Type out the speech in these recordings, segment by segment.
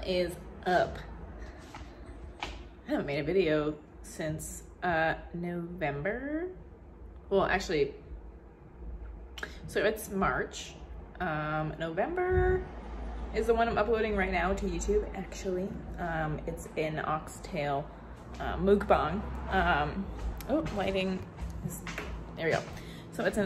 is up? I haven't made a video since November. Well, actually, so it's March. November is the one I'm uploading right now to YouTube, actually. It's an oxtail mukbang. Oh, lighting is, there we go. So it's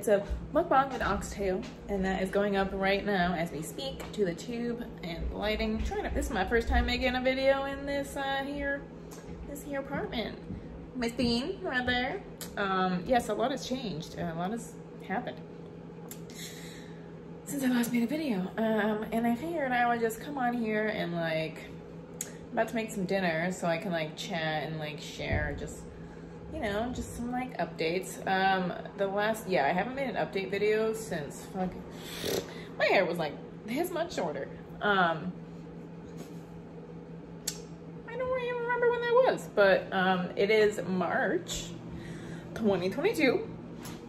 a mukbang with oxtail, and that is going up right now as we speak to the tube and lighting. This is my first time making a video in this here apartment. Miss Bean right there. Yes, a lot has changed. A lot has happened since I last made a video. And I figured I would just come on here and like, I'm about to make some dinner so I can like chat and like share just, you know, just some like updates. I haven't made an update video since fucking, my hair was like this much shorter. I don't even remember when that was, but it is March 2022.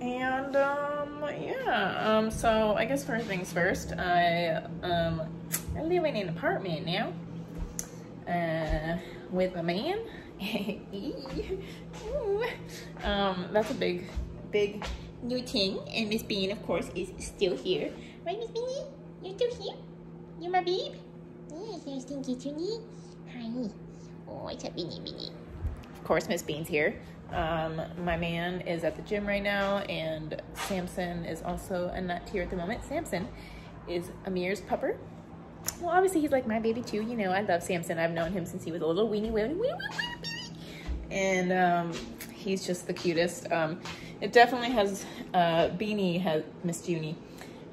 And yeah, so I guess first things first, I live in an apartment now with a man. That's a big new thing, and Miss Bean, of course, is still here. Right, Miss Beanie? You're still here? You're my babe? Yeah, here's Stinky Toony. Hi. Oh, it's a Beanie. Of course, Miss Bean's here. My man is at the gym right now, and Samson is also not here at the moment. Samson is Amir's pupper. Well, obviously, he's like my baby too. You know, I love Samson. I've known him since he was a little weenie baby. And he's just the cutest. It definitely has, Miss Junie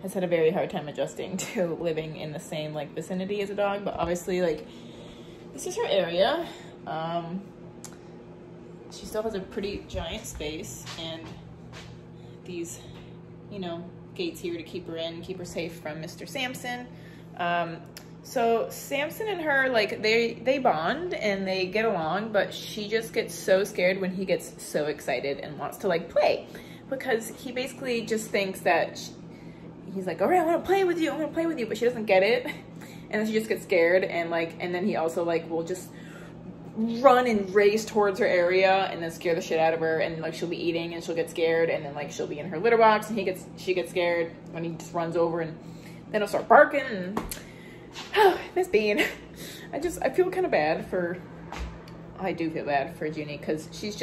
has had a very hard time adjusting to living in the same like vicinity as a dog, but obviously like, this is her area. She still has a pretty giant space and these, you know, gates here to keep her in, keep her safe from Mr. Samson. So Samson and her, like, they bond and they get along, but she just gets so scared when he gets so excited and wants to like play, because he basically just thinks that he's like, all right, I want to play with you, but she doesn't get it. And then she just gets scared, and like, and then he also like will just run and race towards her area and then scare the shit out of her, and like she'll be eating and she'll get scared, and then like she'll be in her litter box and she gets scared when he just runs over, and then he'll start barking. And Miss Bean, I feel kind of bad for, I do feel bad for Junie, because she's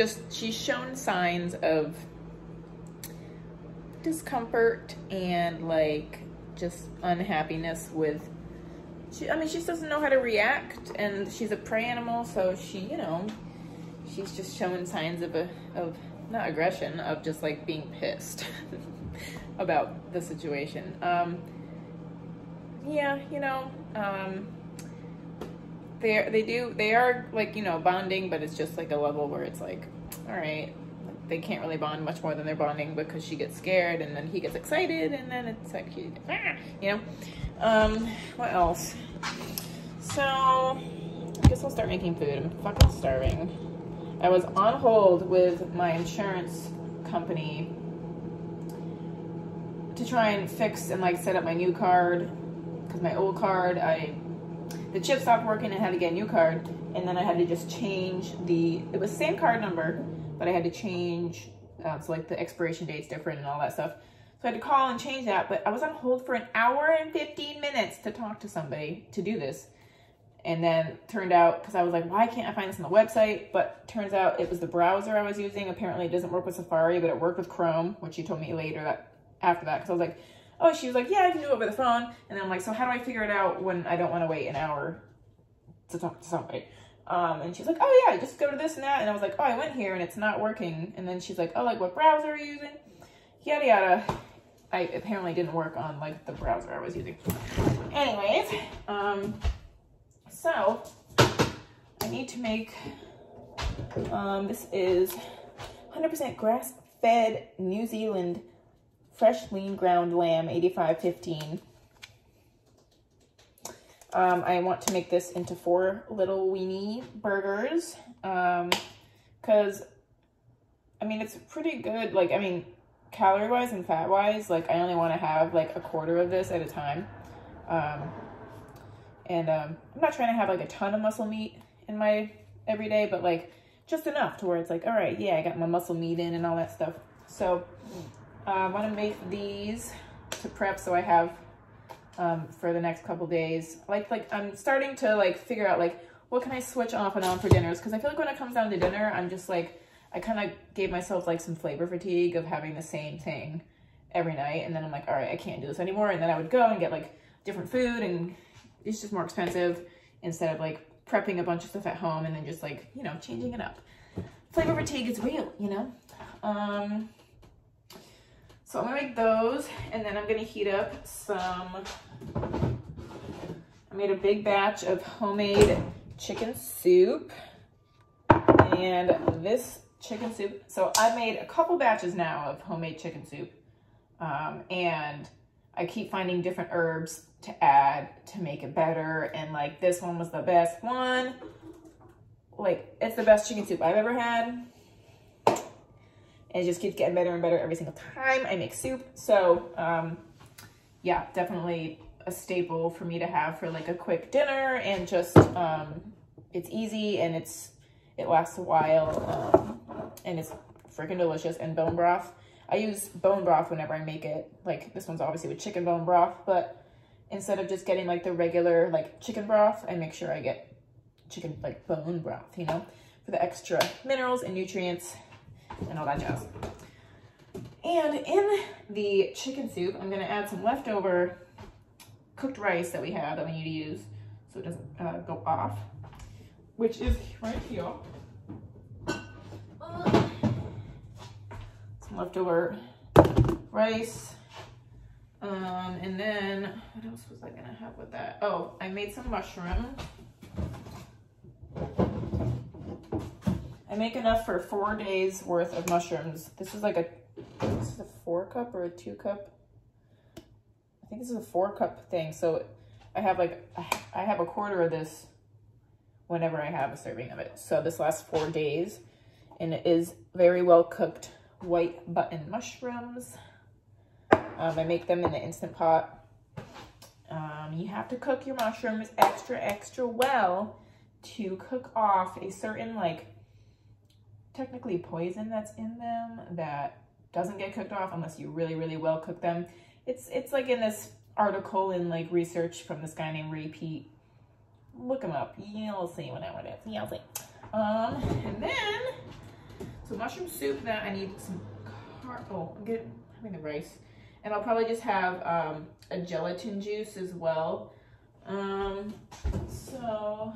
shown signs of discomfort and like just unhappiness with, she just doesn't know how to react, and she's a prey animal, so she, you know, she's just showing signs of not aggression, of just like being pissed about the situation. Yeah, you know, they are like, you know, bonding, but it's just like a level where it's like, all right, they can't really bond much more than they're bonding, because she gets scared and then he gets excited, and then it's like, you know. What else? So I guess I'll start making food. I'm fucking starving. I was on hold with my insurance company to try and fix and like set up my new card, because my old card, the chip stopped working and I had to get a new card, and then I had to just change it was the same card number, but I had to change, so like the expiration date's different and all that stuff. So I had to call and change that, but I was on hold for an hour and 15 minutes to talk to somebody to do this. And then turned out, because I was like, why can't I find this on the website? But turns out it was the browser I was using. Apparently it doesn't work with Safari, but it worked with Chrome, which she told me later after that. Because I was like, oh, she was like, yeah, I can do it over the phone. And then I'm like, so how do I figure it out when I don't want to wait an hour to talk to somebody? And she's like, oh yeah, just go to this and that. And I was like, oh, I went here and it's not working. And then she's like, oh, like what browser are you using? Yada yada. I apparently didn't work on like the browser I was using. Anyways, so I need to make, this is 100% grass-fed New Zealand fresh lean ground lamb, 8515. I want to make this into 4 little weenie burgers, because, I mean, it's pretty good, like, I mean, calorie-wise and fat-wise, like, I only want to have, like, a quarter of this at a time, And I'm not trying to have like a ton of muscle meat in my everyday, but like just enough to where it's like, all right, yeah, I got my muscle meat in and all that stuff. So I want to make these to prep so I have for the next couple days. Like I'm starting to like figure out like what can I switch off and on for dinners, because I feel like when it comes down to dinner, I'm just like, I kind of gave myself like some flavor fatigue of having the same thing every night, and then I'm like, all right, I can't do this anymore. And then I would go and get like different food, and it's just more expensive instead of like prepping a bunch of stuff at home and then just like, you know, changing it up. Flavor fatigue is real, you know. So I'm gonna make those, and then I'm gonna heat up some, I made a big batch of homemade chicken soup. And this chicken soup, so I made a couple batches now of homemade chicken soup. And I keep finding different herbs to add to make it better. And like this one was the best one. Like it's the best chicken soup I've ever had. And it just keeps getting better and better every single time I make soup. So yeah, definitely a staple for me to have for like a quick dinner, and just it's easy and it lasts a while, and it's freaking delicious. And bone broth, I use bone broth whenever I make it. Like this one's obviously with chicken bone broth, but instead of just getting like the regular like chicken broth, I make sure I get chicken like bone broth, you know, for the extra minerals and nutrients and all that jazz. And in the chicken soup, I'm gonna add some leftover cooked rice that we have that we need to use so it doesn't go off, which is right here. Some leftover rice. And then what else was I gonna have with that? Oh, I made some mushrooms. I make enough for 4 days worth of mushrooms. This is like this is a 4 cup or a 2 cup? I think this is a 4 cup thing. So I have a quarter of this whenever I have a serving of it. So this lasts 4 days, and it is very well cooked white button mushrooms. I make them in the Instant Pot. You have to cook your mushrooms extra well to cook off a certain like technically poison that's in them that doesn't get cooked off unless you really well cook them. It's like in this article in like research from this guy named Ray Peat. Look him up. You'll see whatever it is. You'll see. And then so mushroom soup. That I need some I'm having the rice, and I'll probably just have a gelatin juice as well. So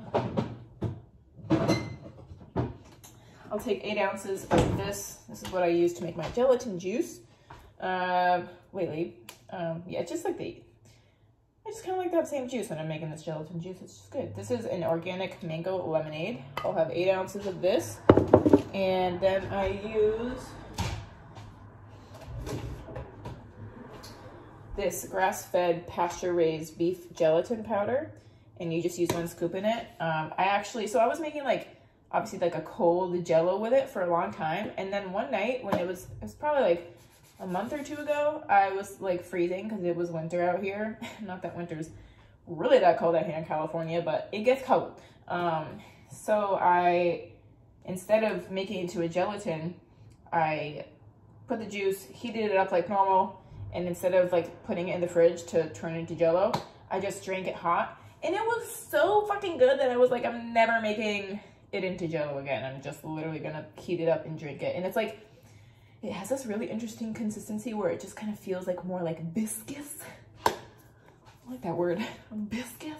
I'll take 8 ounces of this. This is what I use to make my gelatin juice. Yeah, just like I just kind of like that same juice when I'm making this gelatin juice. It's just good. This is an organic mango lemonade. I'll have 8 ounces of this. And then I use this grass-fed pasture-raised beef gelatin powder. And you just use 1 scoop in it. So I was making like, obviously like a cold Jell-O with it for a long time. And then one night when it was probably like a month or 2 ago, I was like freezing because it was winter out here. Not that winter's really that cold out here in California, but it gets cold. So instead of making it into a gelatin, I put the juice, heated it up like normal, and instead of like putting it in the fridge to turn it into Jell-O, I just drank it hot. And it was so fucking good that I was like, I'm never making it into Jell-O again. I'm just literally gonna heat it up and drink it. And it's like, it has this really interesting consistency where it just kind of feels like more like viscous. I like that word, viscous.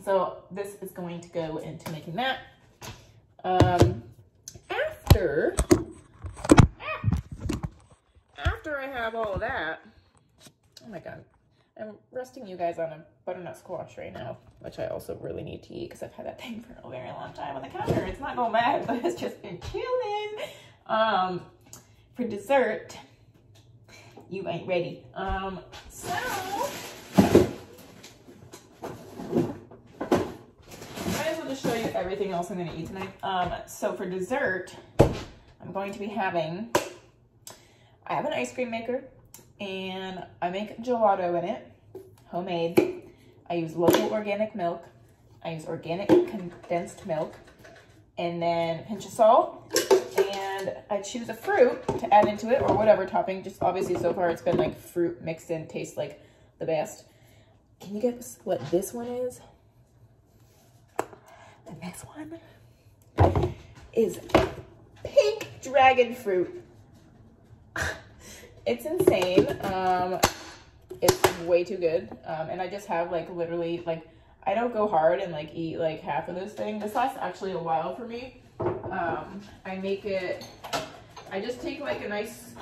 So this is going to go into making that. After I have all of that, oh my God, I'm resting you guys on a butternut squash right now, which I also really need to eat because I've had that thing for a very long time on the counter. It's not going bad, but it's just been chilling. For dessert, you ain't ready. So might as well just show you everything else I'm gonna eat tonight. So for dessert, I'm going to be having, I have an ice cream maker and I make gelato in it, homemade. I use local organic milk I use organic condensed milk, and then a pinch of salt, and I choose a fruit to add into it or whatever topping. Just obviously so far it's been like fruit mixed in, tastes like the best. Can you guess what this one is? The next one is pink dragon fruit. It's insane. It's way too good. And I just have like literally like, I don't go hard and like eat like half of this thing. This lasts actually a while for me. I make it, I just take like a nice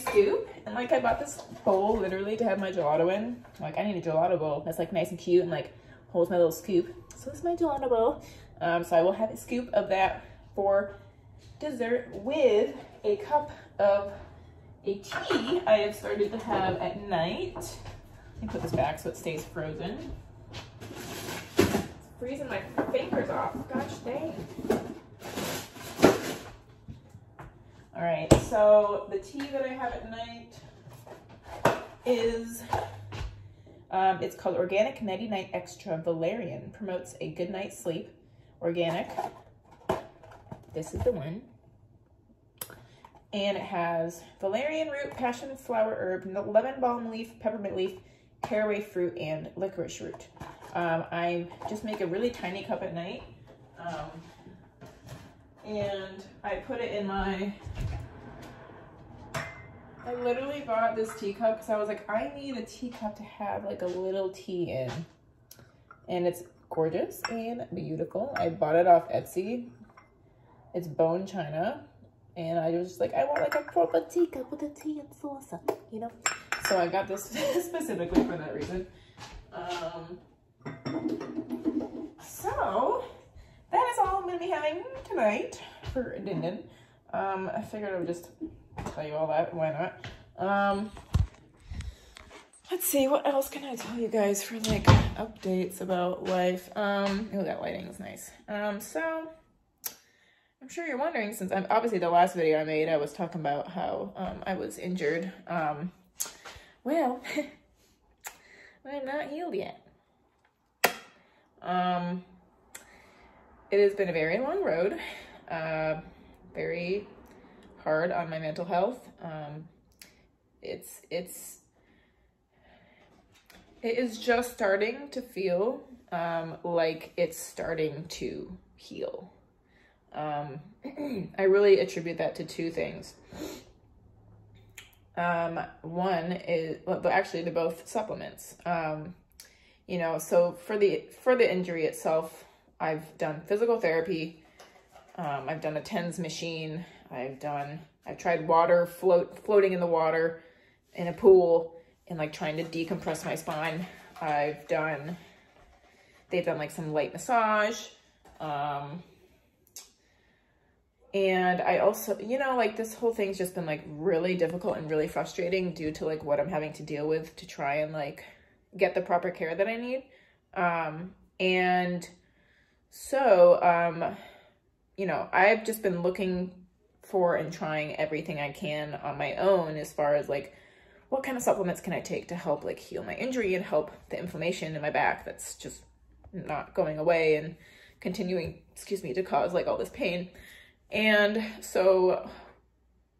scoop, and like I bought this bowl literally to have my gelato in. Like I need a gelato bowl that's like nice and cute and like holds my little scoop. So this is my gelato bowl. So I will have a scoop of that for dessert with a cup of a tea I have started to have at night. Let me put this back so it stays frozen. It's freezing my fingers off. Gosh dang. All right, so the tea that I have at night is, it's called Organic Nighty Night Extra Valerian. Promotes a good night's sleep. Organic. This is the one. And it has valerian root, passion flower herb, lemon balm leaf, peppermint leaf, caraway fruit, and licorice root. I just make a really tiny cup at night. And I put it in my, I literally bought this teacup because I was like, I need a teacup to have like a little tea in. And it's gorgeous and beautiful. I bought it off Etsy. It's bone china. And I was just like, I want like a proper teacup with a tea and salsa, you know? So I got this specifically for that reason. So that is all I'm gonna be having tonight for Din. I figured I would just tell you all that, why not? Let's see, what else can I tell you guys for like updates about life? Oh, that lighting is nice. So I'm sure you're wondering, since I'm obviously the last video I made, I was talking about how I was injured. Well, I'm not healed yet. It has been a very long road, very hard on my mental health. It is just starting to feel like it's starting to heal. I really attribute that to two things. One is, well, actually they're both supplements. You know, so for the injury itself, I've done physical therapy. I've done a TENS machine. I've tried floating in the water in a pool and like trying to decompress my spine. They've done like some light massage. And I also, you know, like this whole thing's just been like really difficult and really frustrating due to like what I'm having to deal with to try and like get the proper care that I need. And so, you know, I've just been looking for and trying everything I can on my own as far as like, what kind of supplements can I take to help like heal my injury and help the inflammation in my back that's just not going away and continuing, to cause like all this pain. And so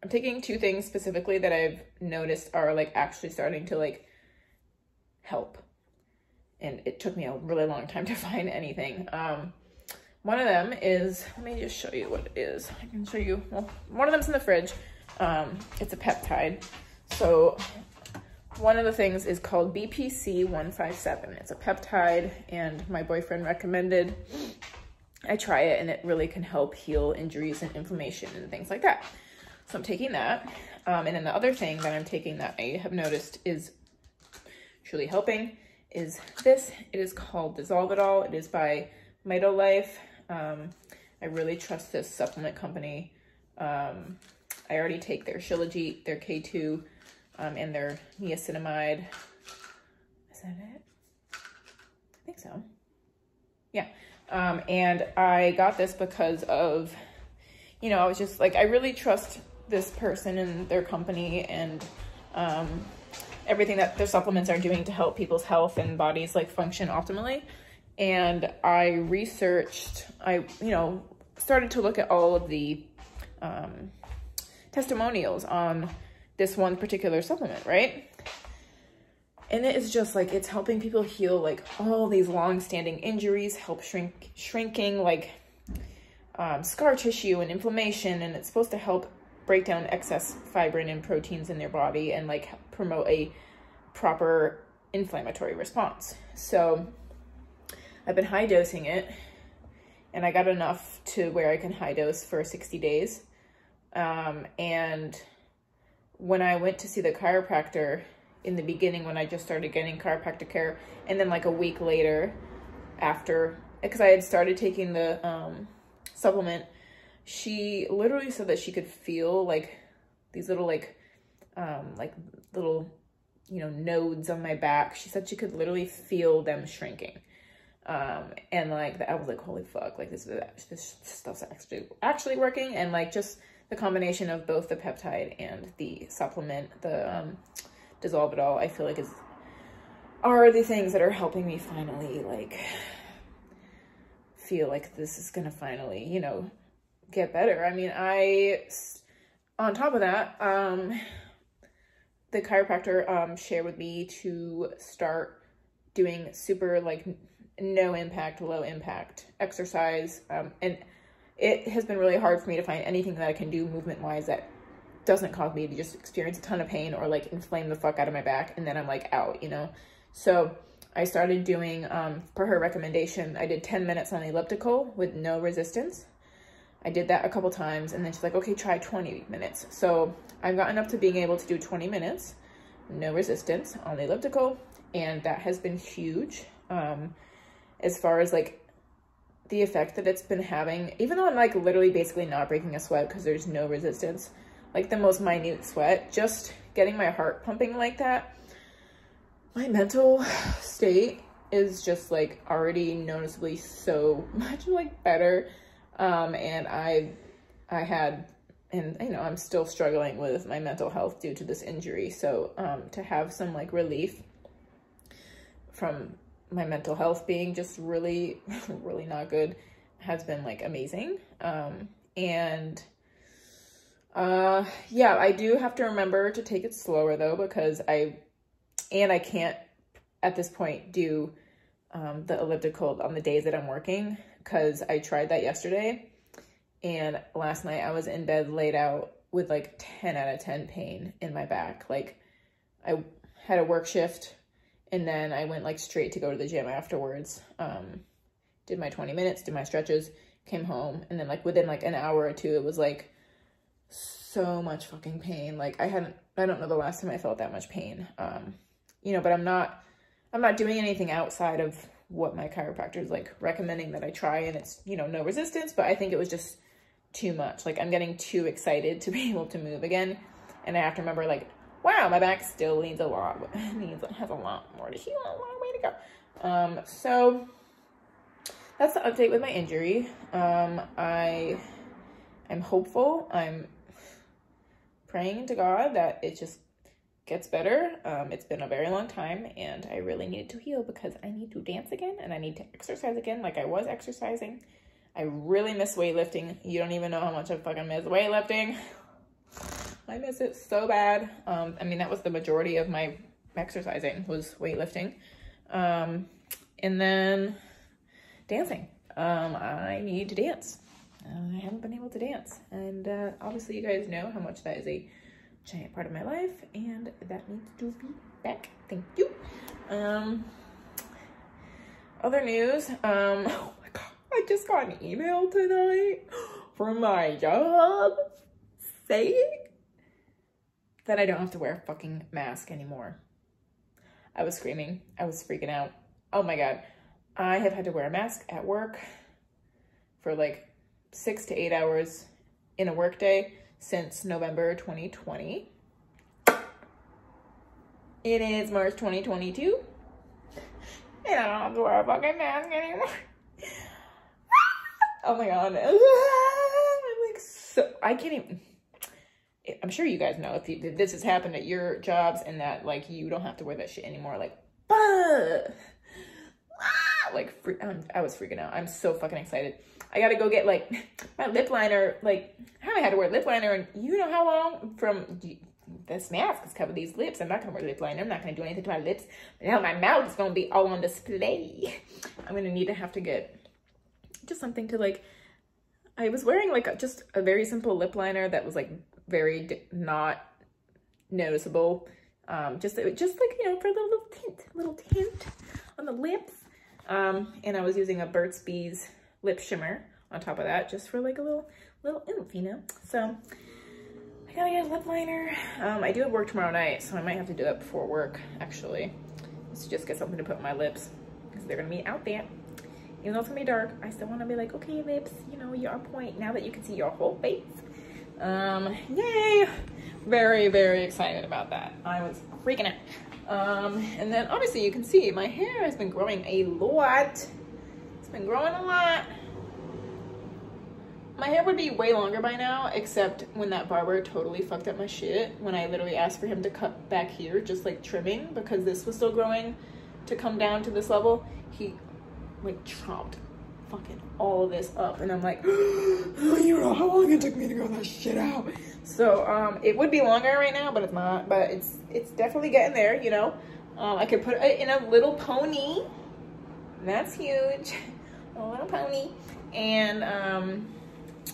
I'm taking two things specifically that I've noticed are like actually starting to like help. And it took me a really long time to find anything. One of them is, let me just show you what it is. I can show you, well, one of them's in the fridge. It's a peptide. So one of the things is called BPC 157. It's a peptide and my boyfriend recommended I try it, and it really can help heal injuries and inflammation and things like that. So I'm taking that. And then the other thing that I'm taking that I have noticed is truly helping is this. It is called Dissolve-It-All. It is by MitoLife. I really trust this supplement company. I already take their Shilajit, their K2, and their niacinamide. Is that it? I think so. Yeah. And I got this because of, you know, I was just like, I really trust this person and their company, and everything that their supplements are doing to help people's health and bodies like function optimally. And I researched, started to look at all of the testimonials on this one particular supplement, right? And it is just like, it's helping people heal like all these long-standing injuries, help shrinking like scar tissue and inflammation, and it's supposed to help break down excess fibrin and proteins in their body and like promote a proper inflammatory response. So I've been high dosing it, and I got enough to where I can high dose for 60 days. And when I went to see the chiropractor in the beginning, when I just started getting chiropractic care, and then like a week later after, because I had started taking the supplement, she literally said that she could feel like these little little, nodes on my back. She said she could literally feel them shrinking. And like, I was like, holy fuck, like this stuff's actually working. And like, just the combination of both the peptide and the supplement, the Dissolve It All, I feel like are the things that are helping me finally like feel like this is gonna finally, get better. I mean, on top of that, the chiropractor shared with me to start doing super like no impact, low impact exercise. And it has been really hard for me to find anything that I can do movement wise that doesn't cause me to just experience a ton of pain or like inflame the fuck out of my back, and then I'm like out, So I started doing, per her recommendation, I did 10 minutes on the elliptical with no resistance. I did that a couple times, and then she's like, okay, try 20 minutes. So I've gotten up to being able to do 20 minutes, no resistance on the elliptical, and that has been huge. As far as like the effect that it's been having, even though I'm like literally basically not breaking a sweat because there's no resistance, like the most minute sweat, just getting my heart pumping like that, my mental state is just like already noticeably so much like better. And I'm still struggling with my mental health due to this injury. So, to have some like relief from my mental health being just really, really not good has been like amazing. Yeah, I do have to remember to take it slower though, because I can't at this point do the elliptical on the days that I'm working, because I tried that yesterday, and last night I was in bed laid out with like 10 out of 10 pain in my back. Like I had a work shift, and then I went like straight to go to the gym afterwards. Did my 20 minutes, did my stretches, came home, and then like within like an hour or two, it was like so much fucking pain. Like I don't know the last time I felt that much pain. But I'm not doing anything outside of what my chiropractor is like recommending that I try, and it's, no resistance, but I think it was just too much. Like I'm getting too excited to be able to move again. And I have to remember like, wow, my back still needs a lot, has a lot more to heal, a long way to go. So that's the update with my injury. I'm hopeful. I'm praying to God that it just gets better. It's been a very long time, and I really needed to heal because I need to dance again, and I need to exercise again like I was exercising. I really miss weightlifting. You don't even know how much I fucking miss weightlifting. I miss it so bad. That was the majority of my exercising was weightlifting. And then dancing. I need to dance. I haven't been able to dance. And obviously you guys know how much that is a giant part of my life, and that needs to be back. Thank you. Other news. Oh my God. I just got an email tonight from my job saying that I don't have to wear a fucking mask anymore. I was screaming. I was freaking out. Oh my God. I have had to wear a mask at work for like 6 to 8 hours in a workday since November 2020. It is March 2022. And I don't have to wear a fucking mask anymore. Oh my God. I'm like, so, I can't even. I'm sure you guys know if this has happened at your jobs and that like you don't have to wear that shit anymore. Like, I was freaking out. I'm so fucking excited. I gotta go get like my lip liner. Like, I haven't had to wear lip liner in you know how long from this mask has covered these lips. I'm not gonna wear lip liner. I'm not gonna do anything to my lips. But now my mouth is gonna be all on display. I'm gonna need to have to get just something to like, I was wearing like just a very simple lip liner that was like very not noticeable. Just like, you know, for a little tint on the lips. And I was using a Burt's Bees lip shimmer on top of that, just for like a little oomph, you know? So I gotta get a lip liner. I do have work tomorrow night, so I might have to do that before work, actually. Let's just get something to put on my lips, because they're gonna be out there. Even though it's gonna be dark, I still wanna be like, okay, lips, you know, you're on point now that you can see your whole face. Yay! Very, very excited about that. I was freaking out. And then obviously you can see my hair has been growing a lot. It's been growing a lot. My hair would be way longer by now, except when that barber totally fucked up my shit when I literally asked for him to cut back here, just like trimming, because this was still growing to come down to this level. He like chopped fucking all of this up, and I'm like, you know how long it took me to grow that shit out. So it would be longer right now, but it's not. But it's definitely getting there, you know. I could put it in a little pony. That's huge. A little pony. And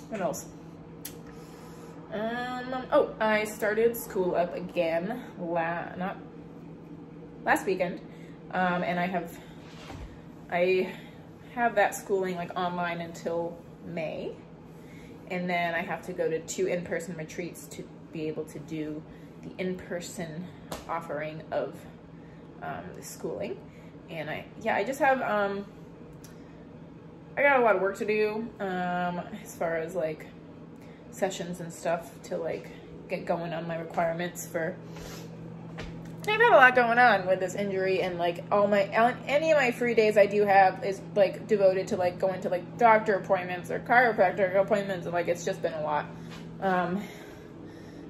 what else? Oh, I started school up again not last weekend. And I have that schooling like online until May, and then I have to go to 2 in-person retreats to be able to do the in-person offering of the schooling. And I just have I got a lot of work to do as far as like sessions and stuff to like get going on my requirements for. I've had a lot going on with this injury, and like any of my free days I do have is like devoted to like going to like doctor appointments or chiropractor appointments, and like it's just been a lot.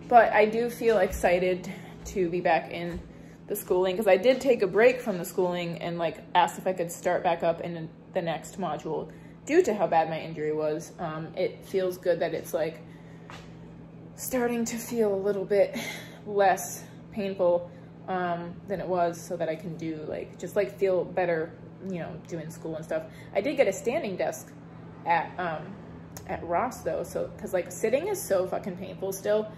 But I do feel excited to be back in the schooling, because I did take a break from the schooling and like asked if I could start back up in the next module due to how bad my injury was. It feels good that it's like starting to feel a little bit less painful than it was, so that I can do like, just like feel better, you know, doing school and stuff. I did get a standing desk at Ross though, so, cause like sitting is so fucking painful still.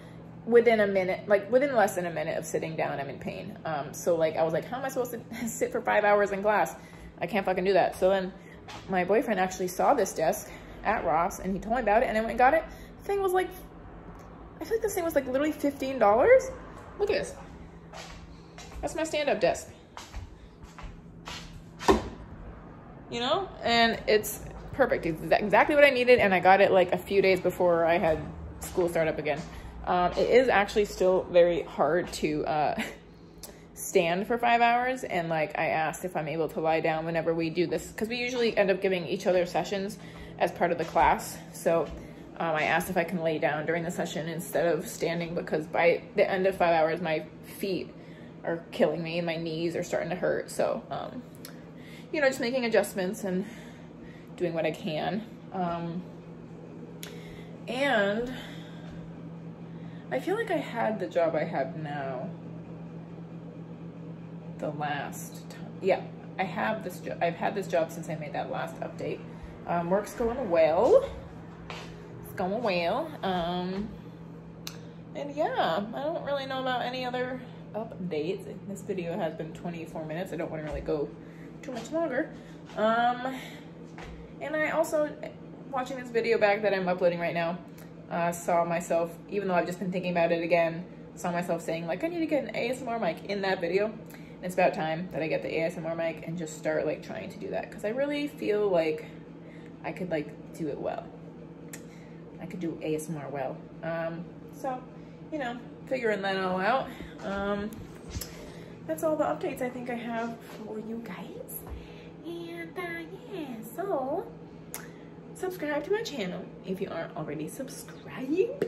Within a minute, like within less than a minute of sitting down, I'm in pain. So like, I was like, how am I supposed to sit for 5 hours in class? I can't fucking do that. So then my boyfriend actually saw this desk at Ross, and he told me about it, and I went and got it. The thing was like, I feel like this thing was like literally $15. Look at this. That's my stand-up desk. You know? And it's perfect. It's exactly what I needed, and I got it like a few days before I had school start up again. It is actually still very hard to stand for 5 hours, and like I asked if I'm able to lie down whenever we do this, because we usually end up giving each other sessions as part of the class. So I asked if I can lay down during the session instead of standing, because by the end of 5 hours, my feet are killing me and my knees are starting to hurt. So, you know, just making adjustments and doing what I can. And I feel like I had the job I have now the last time. Yeah, I have this job. I've had this job since I made that last update. Work's going well. It's going well. And yeah, I don't really know about any other updates. This video has been 24 minutes. I don't want to really go too much longer. And I also, watching this video back that I'm uploading right now, saw myself, even though I've just been thinking about it again, saw myself saying like, I need to get an ASMR mic in that video. And it's about time that I get the ASMR mic and just start like trying to do that, because I really feel like I could like do it well. I could do ASMR well. So, you know, figuring that all out. That's all the updates I think I have for you guys. And yeah, so subscribe to my channel if you aren't already subscribed.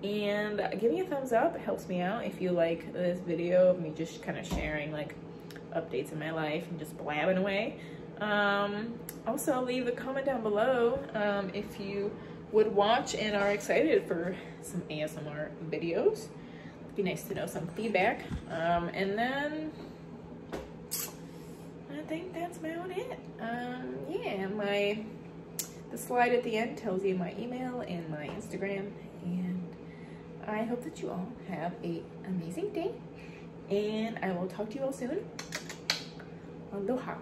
And give me a thumbs up. It helps me out if you like this video of me just kind of sharing like updates in my life and just blabbing away. Also leave a comment down below if you would watch and are excited for some ASMR videos. It'd be nice to know some feedback. And then I think that's about it. Yeah, the slide at the end tells you my email and my Instagram, and I hope that you all have an amazing day, and I will talk to you all soon. Aloha.